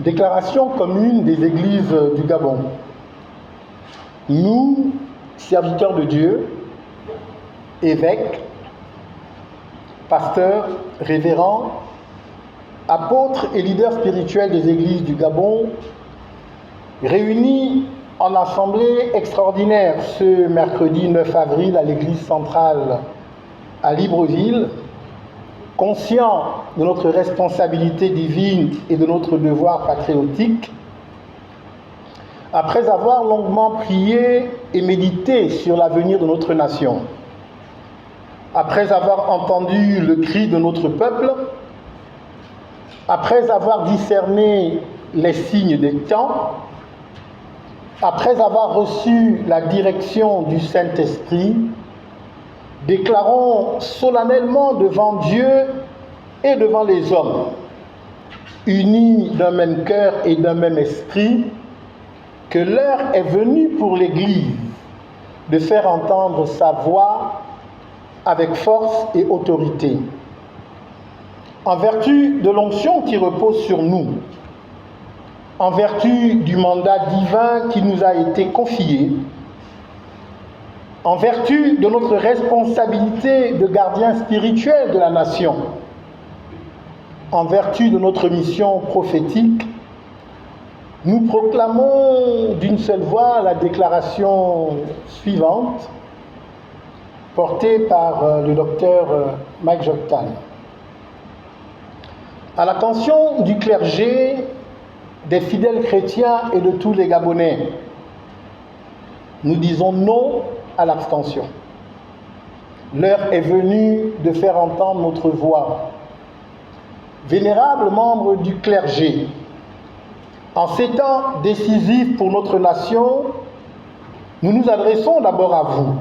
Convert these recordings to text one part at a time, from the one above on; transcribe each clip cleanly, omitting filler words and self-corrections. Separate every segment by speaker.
Speaker 1: Déclaration commune des églises du Gabon. Nous, serviteurs de Dieu, évêques, pasteurs, révérends, apôtres et leaders spirituels des églises du Gabon, réunis en assemblée extraordinaire ce mercredi 9 avril à l'église centrale à Libreville, conscients de notre responsabilité divine et de notre devoir patriotique, après avoir longuement prié et médité sur l'avenir de notre nation, après avoir entendu le cri de notre peuple, après avoir discerné les signes des temps, après avoir reçu la direction du Saint-Esprit, déclarons solennellement devant Dieu et devant les hommes, unis d'un même cœur et d'un même esprit, que l'heure est venue pour l'Église de faire entendre sa voix avec force et autorité. En vertu de l'onction qui repose sur nous, en vertu du mandat divin qui nous a été confié, en vertu de notre responsabilité de gardien spirituel de la nation, en vertu de notre mission prophétique, nous proclamons d'une seule voix la déclaration suivante, portée par le docteur Mike Joktan. À l'attention du clergé, des fidèles chrétiens et de tous les Gabonais, nous disons non à l'abstention. L'heure est venue de faire entendre notre voix. Vénérables membres du clergé, en ces temps décisifs pour notre nation, nous nous adressons d'abord à vous,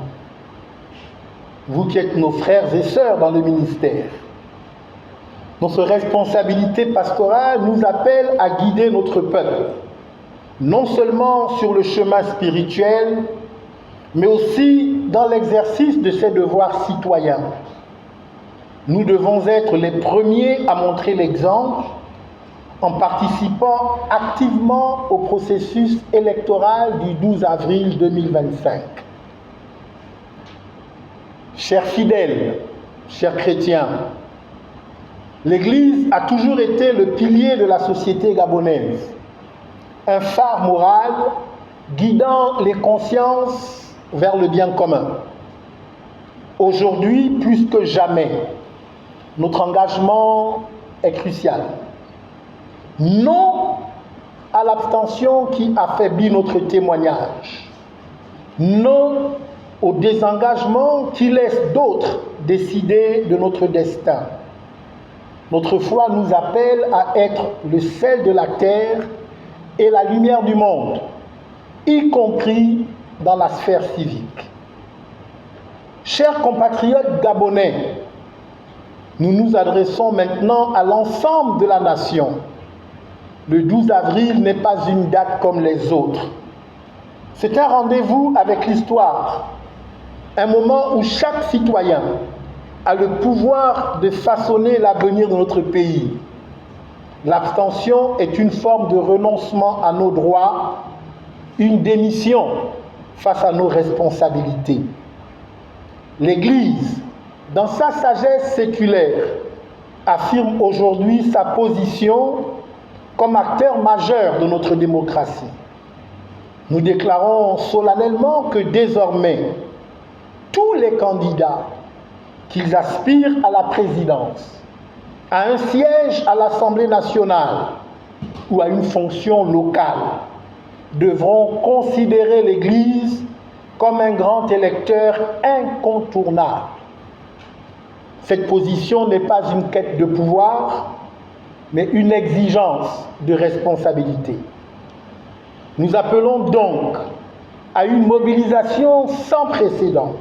Speaker 1: vous qui êtes nos frères et sœurs dans le ministère. Notre responsabilité pastorale nous appelle à guider notre peuple, non seulement sur le chemin spirituel, mais aussi dans l'exercice de ses devoirs citoyens. Nous devons être les premiers à montrer l'exemple en participant activement au processus électoral du 12 avril 2025. Chers fidèles, chers chrétiens, l'Église a toujours été le pilier de la société gabonaise, un phare moral guidant les consciences vers le bien commun. Aujourd'hui, plus que jamais, notre engagement est crucial. Non à l'abstention qui affaiblit notre témoignage. Non au désengagement qui laisse d'autres décider de notre destin. Notre foi nous appelle à être le sel de la terre et la lumière du monde, y compris dans la sphère civique. Chers compatriotes gabonais, nous nous adressons maintenant à l'ensemble de la nation. Le 12 avril n'est pas une date comme les autres. C'est un rendez-vous avec l'histoire, un moment où chaque citoyen a le pouvoir de façonner l'avenir de notre pays. L'abstention est une forme de renoncement à nos droits, une démission face à nos responsabilités. L'Église, dans sa sagesse séculaire, affirme aujourd'hui sa position comme acteur majeur de notre démocratie. Nous déclarons solennellement que désormais, tous les candidats, qu'ils aspirent à la présidence, à un siège à l'Assemblée nationale ou à une fonction locale, devront considérer l'Église comme un grand électeur incontournable. Cette position n'est pas une quête de pouvoir, mais une exigence de responsabilité. Nous appelons donc à une mobilisation sans précédent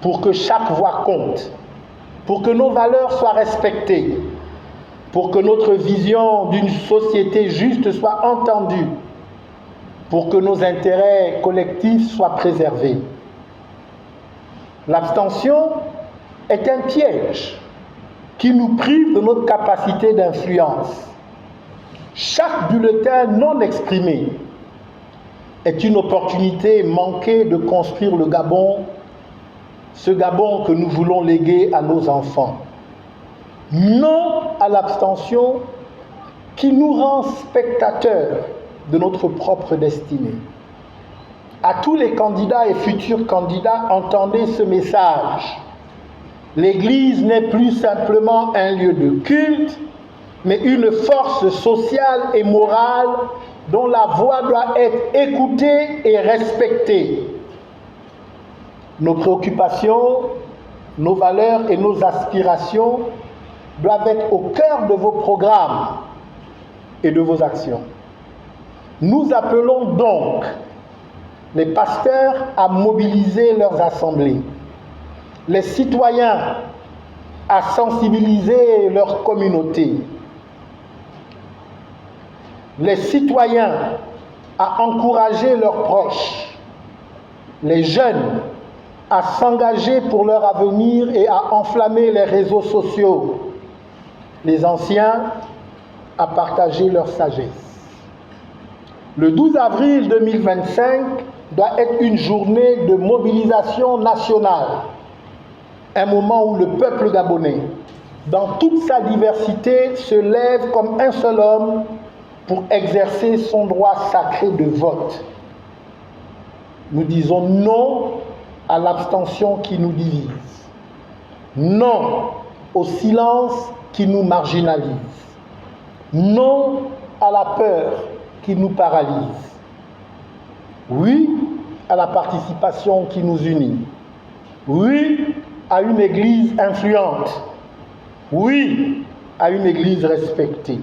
Speaker 1: pour que chaque voix compte, pour que nos valeurs soient respectées, pour que notre vision d'une société juste soit entendue, pour que nos intérêts collectifs soient préservés. L'abstention est un piège qui nous prive de notre capacité d'influence. Chaque bulletin non exprimé est une opportunité manquée de construire le Gabon, ce Gabon que nous voulons léguer à nos enfants. Non à l'abstention qui nous rend spectateurs de notre propre destinée. À tous les candidats et futurs candidats, entendez ce message. L'Église n'est plus simplement un lieu de culte, mais une force sociale et morale dont la voix doit être écoutée et respectée. Nos préoccupations, nos valeurs et nos aspirations doivent être au cœur de vos programmes et de vos actions. Nous appelons donc les pasteurs à mobiliser leurs assemblées, les citoyens à sensibiliser leur communauté, les citoyens à encourager leurs proches, les jeunes à s'engager pour leur avenir et à enflammer les réseaux sociaux, les anciens à partager leur sagesse. Le 12 avril 2025 doit être une journée de mobilisation nationale, un moment où le peuple gabonais, dans toute sa diversité, se lève comme un seul homme pour exercer son droit sacré de vote. Nous disons non à l'abstention qui nous divise, non au silence qui nous marginalise, non à la peur qui nous paralyse, oui à la participation qui nous unit, oui à une Église influente, oui à une Église respectée.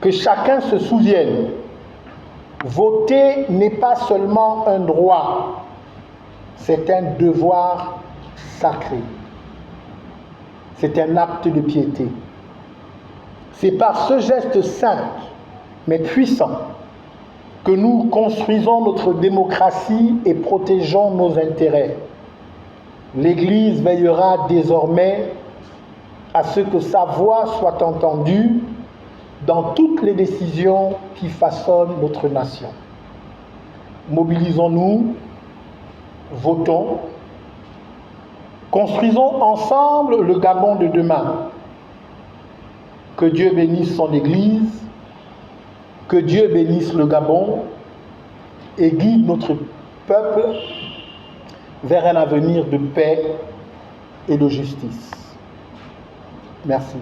Speaker 1: Que chacun se souvienne, voter n'est pas seulement un droit, c'est un devoir sacré. C'est un acte de piété. C'est par ce geste simple, mais puissant, que nous construisons notre démocratie et protégeons nos intérêts. L'Église veillera désormais à ce que sa voix soit entendue dans toutes les décisions qui façonnent notre nation. Mobilisons-nous, votons, construisons ensemble le Gabon de demain. Que Dieu bénisse son Église, que Dieu bénisse le Gabon et guide notre peuple vers un avenir de paix et de justice. Merci.